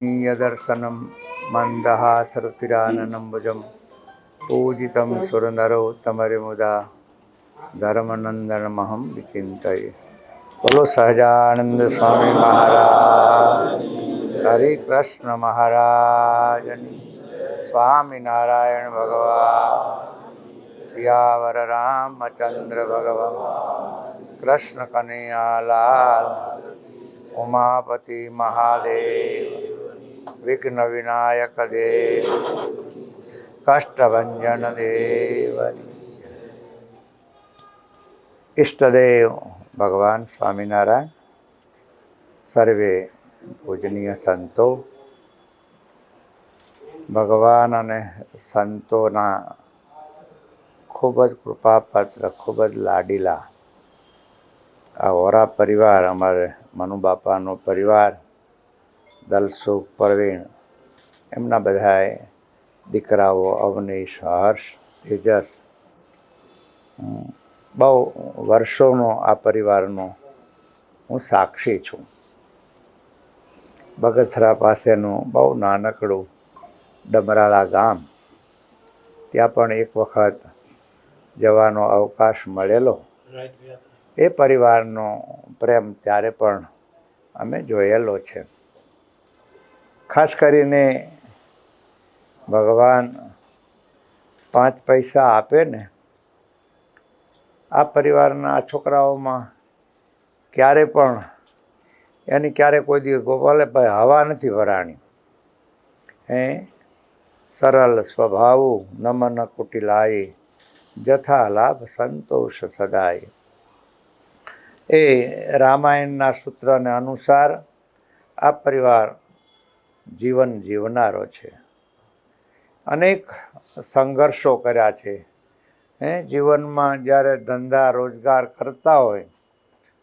दर्शनं मन्दहासरुचिराननं पूजितं सुरनरोत्तमरिमुदा धर्मनंदनमहं विचिन्तये। बोलो सहजानंद स्वामी महाराज, हरे कृष्ण महाराजनी, स्वामी नारायण भगवान, सियावर रामचंद्र भगवान, कृष्ण कन्हैया लाल, उमापति महादेव, विघ्न विनायक देव, कष्टभंजन देव। इष्टदेव भगवान स्वामीनारायण, सर्वे पूजनीय संतो, भगवान अने संतोना खूब ज कृपापात्र, खूब ज लाडीला आ वोरा परिवार, अमारे मनुबापानो परिवार, दलसुख, प्रवीण, एमना बधाए दीकराओ अवनीश, हर्ष, तेजस, बहु वर्षोनो आ परिवारनो हूँ साक्षी छूँ। बगसरा पासेनु बहु नानकड़ू डमराळा गाम, त्यां पण एक वखत जवानो अवकाश मळेलो। ए परिवारनो प्रेम त्यारे पण अमे जोयेलो छे। खास करीने भगवान 5 पैसा आपे ने आ परिवारना छोकराओमां क्यारे पण एनी क्यारे कोई दी गोपाले भाई हवा नथी भराणी। सरल स्वभाव नमन कुटिलाय, जथा लाभ संतोष सदाय। ए रामायणना सूत्रने अनुसार आ परिवार जीवन जीवनारो छे। अनेक संघर्षो कर्या छे। जीवનમાં જ્યારે ધંધા રોજગાર કરતા હોય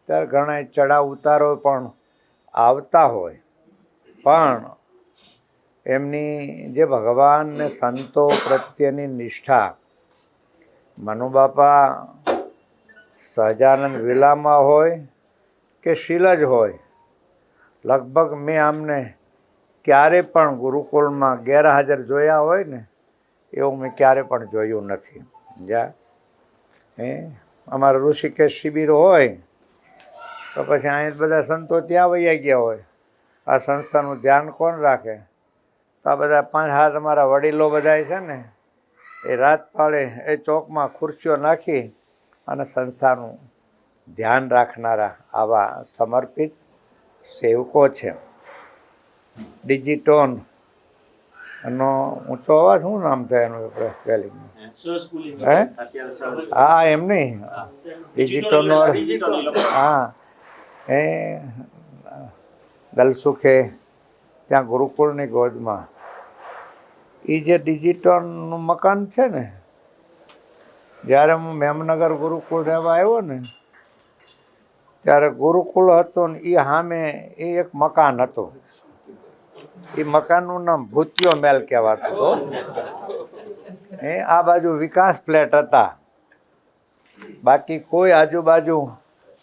ત્યારે ઘણા ચડાવ ઉતારો પણ આવતા હોય, પણ એમની જે ભગવાન ને સંતો પ્રત્યેની નિષ્ઠા, મનુબાપા સહજાનંદ વિલામાં હોય કે શીલજ હોય, લગભગ મેં આમને ક્યારે પણ ગુરુકુળમાં ગેરહાજર જોયા હોય ને એવું મેં ક્યારે પણ જોયું નથી। જા અમારા ઋષિકેશ શિબિર હોય તો પછી અહીં બધા સંતો ત્યાં વયા ગયા હોય, આ સંસ્થાનું ધ્યાન કોણ રાખે? તો આ બધા 5-7 અમારા વડીલો બધાય છે ને એ રાત પાળે એ ચોકમાં ખુરશીઓ નાખી અને સંસ્થાનું ધ્યાન રાખનારા આવા સમર્પિત સેવકો છે। ડિજિટોન નો ઊંચો અવાજ, શું નામ થાય એનું સ્પેલિંગ? હા એમ નહીં, ડિજિટોન, હા એ દલસુખે ત્યાં ગુરુકુળની ગોદમાં એ જે ડિજિટોનનું મકાન છે ને, જ્યારે હું મેમનગર ગુરુકુળ રહેવા આવ્યો ને ત્યારે ગુરુકુળ હતો ને એ સામે એ એક મકાન હતું। એ મકાનનું નામ ભૂતિયો મહેલ કહેવાતું હતું। આ બાજુ વિકાસ ફ્લેટ હતા, બાકી કોઈ આજુબાજુ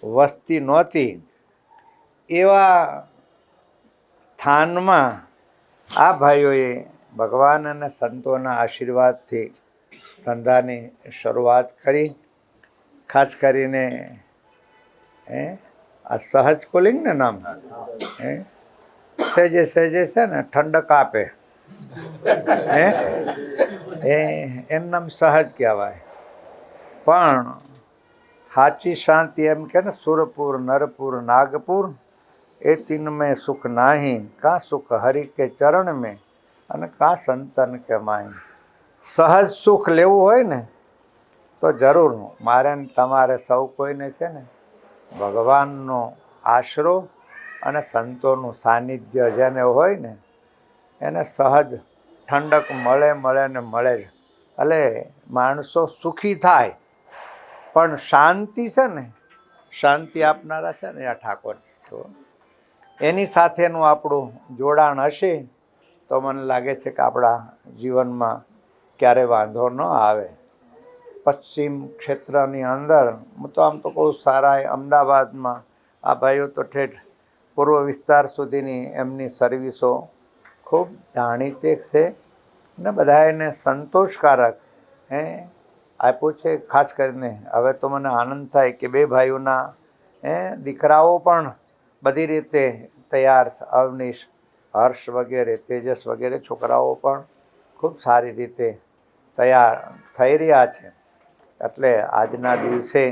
વસ્તી નહોતી। એવા સ્થાનમાં આ ભાઈઓએ ભગવાન અને સંતોના આશીર્વાદથી ધંધાની શરૂઆત કરી। ખાસ કરીને આ સહજ કુલિંગ ને નામ સહેજે સહેજે છે ને ઠંડક આપે, એનું નામ સહજ કહેવાય। પણ સાચી શાંતિ એમ કે ને સુરપુર, નરપુર, નાગપુર એ 3 में सुख नाही, का सुख हरि के चरण में અને का संतन के माही। સહજ સુખ લેવું હોય ને તો જરૂર મારે ને તમારે સૌ કોઈને છે ને ભગવાનનો આશરો અને સંતોનું સાનિધ્ય જેને હોય ને એને સહજ ઠંડક મળે ને મળે જ। એટલે માણસો સુખી થાય, પણ શાંતિ છે ને, શાંતિ આપનારા છે ને આ ઠાકોર છો, એની સાથેનું આપણું જોડાણ હશે તો મને લાગે છે કે આપણા જીવનમાં ક્યારે વાંધો ન આવે। પશ્ચિમ ક્ષેત્રની અંદર હું તો આમ તો કહું સારા અમદાવાદમાં આ ભાઈઓ તો ઠેઠ પૂર્વ વિસ્તાર સુધીની એમની સર્વિસો ખૂબ જાણીતી છે ને બધા એને સંતોષકારક આપ્યું છે. ખાસ કરીને હવે તો મને આનંદ થાય કે બે ભાઈઓના દીકરાઓ પણ બધી રીતે તૈયાર, અવનીશ, હર્ષ વગેરે, તેજસ વગેરે છોકરાઓ પણ ખૂબ સારી રીતે તૈયાર થઈ રહ્યા છે. એટલે આજના દિવસે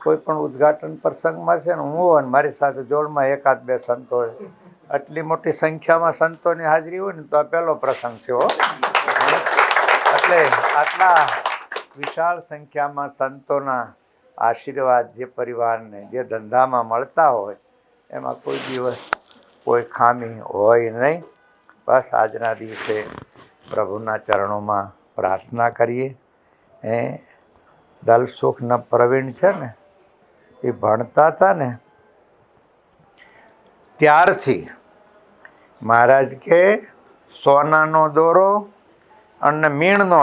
કોઈ પણ ઉદ્ઘાટન પ્રસંગમાં છે ને હું અને મારી સાથે જોડમાં એકાદ બે સંતો હોય. આટલી મોટી સંખ્યામાં સંતોની હાજરી હોય ને તો આ પહેલો પ્રસંગ છે હો. એટલે આટલા વિશાળ સંખ્યામાં સંતોના આશીર્વાદ જે પરિવારને જે ધંધામાં મળતા હોય એમાં કોઈ દિવસ કોઈ ખામી હોય નહીં. બસ આજના દિવસે પ્રભુના ચરણોમાં પ્રાર્થના કરીએ. દલસુખના પ્રવીણ છે ને એ ભણતા હતા ને ત્યારથી મહારાજ કે સોનાનો દોરો અને મીણનો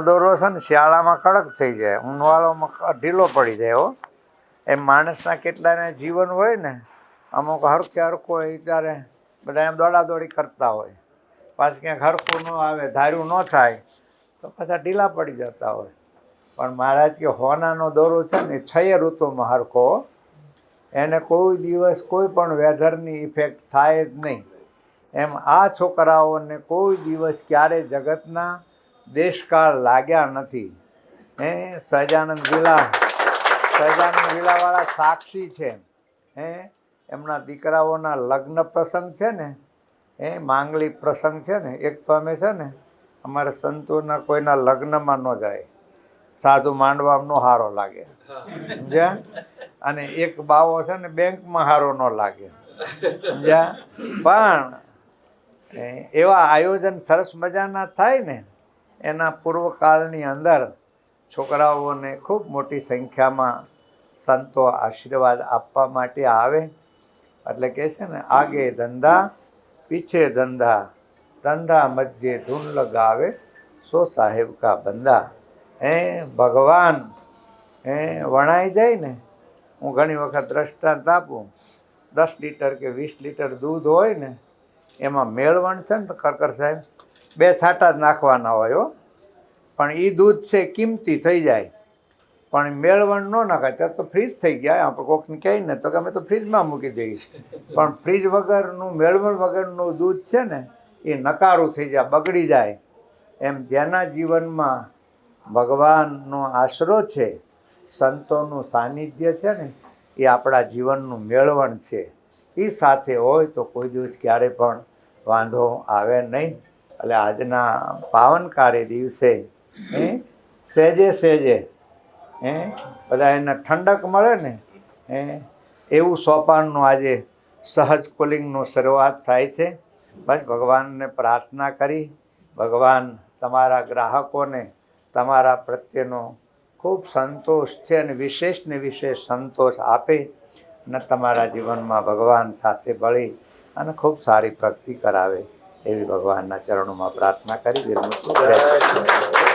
દોરો છે ને શિયાળામાં કડક થઈ જાય, ઉનાળામાં ઢીલો પડી જાય હો. એમ માણસના કેટલાને જીવન હોય ને અમુક હરખો હોય ત્યારે બધા એમ દોડાદોડી કરતા હોય, પાછું ક્યાંક હરખું ન આવે, ધાર્યું ન થાય તો પાછા ઢીલા પડી જતા હોય. પણ મહારાજ કે હોનાનો દોરો છે ને 6 ઋતુમાં હરખો, એને કોઈ દિવસ કોઈ પણ વેધરની ઇફેક્ટ થાય જ નહીં. એમ આ છોકરાઓને કોઈ દિવસ ક્યારેય જગતના દેશકાળ લાગ્યા નથી. સહજાનંદ ગીલાવાળા સાક્ષી છે. એમના દીકરાઓના લગ્ન પ્રસંગ છે ને માંગલિક પ્રસંગ છે ને, એક તો અમે છે ને અમારા સંતોના કોઈના લગ્નમાં ન જાય, સાધુ માંડવામાં ન સારો લાગે સમજ્યા, અને એક બાવો છે ને બેંકમાં સારો ન લાગે સમજ્યા. પણ એવા આયોજન સરસ મજાના થાય ને એના પૂર્વકાળની અંદર છોકરાઓને ખૂબ મોટી સંખ્યામાં સંતો આશીર્વાદ આપવા માટે આવે. એટલે કહે છે ને આગે ધંધા પીછે ધંધા, ધંધા મધ્યે ધૂન લગાવે સો સાહેબ કા બંદા. ભગવાન વણાઈ જાય ને, હું ઘણી વખત દ્રષ્ટાંત આપું, 10 લીટર કે 20 લીટર દૂધ હોય ને એમાં મેળવણ છે ને તો ખરખર સાહેબ 2 છાંટા જ નાખવાના હોય હો. પણ એ દૂધ છે કિંમતી થઈ જાય, પણ મેળવણ ન નાખાય ત્યારે તો ફ્રીજ થઈ ગયા. આપણે કોકને કહીએ ને તો કે અમે તો ફ્રીજમાં મૂકી દઈએ, પણ ફ્રીજ વગરનું, મેળવણ વગરનું દૂધ છે ને એ નકારું થઈ જાય, બગડી જાય. એમ જેના જીવનમાં ભગવાનનો આશરો છે, સંતોનું સાનિધ્ય છે ને એ આપણા જીવનનું મેળવણ છે. એ સાથે હોય તો કોઈ દિવસ ક્યારે પણ વાંધો આવે નહીં. એટલે આજના પાવનકારી દિવસે સહેજે બધા એને ઠંડક મળે ને એવું સોપાનનું આજે સહજ કુલિંગનું શરૂઆત થાય છે. બસ ભગવાનને પ્રાર્થના કરી, ભગવાન તમારા ગ્રાહકોને તમારા પ્રત્યેનો ખૂબ સંતોષ છે અને વિશેષને વિશેષ સંતોષ આપે અને તમારા જીવનમાં ભગવાન સાથે ભળી અને ખૂબ સારી પ્રગતિ કરાવે એવી ભગવાનના ચરણોમાં પ્રાર્થના કરી વિરમું છું.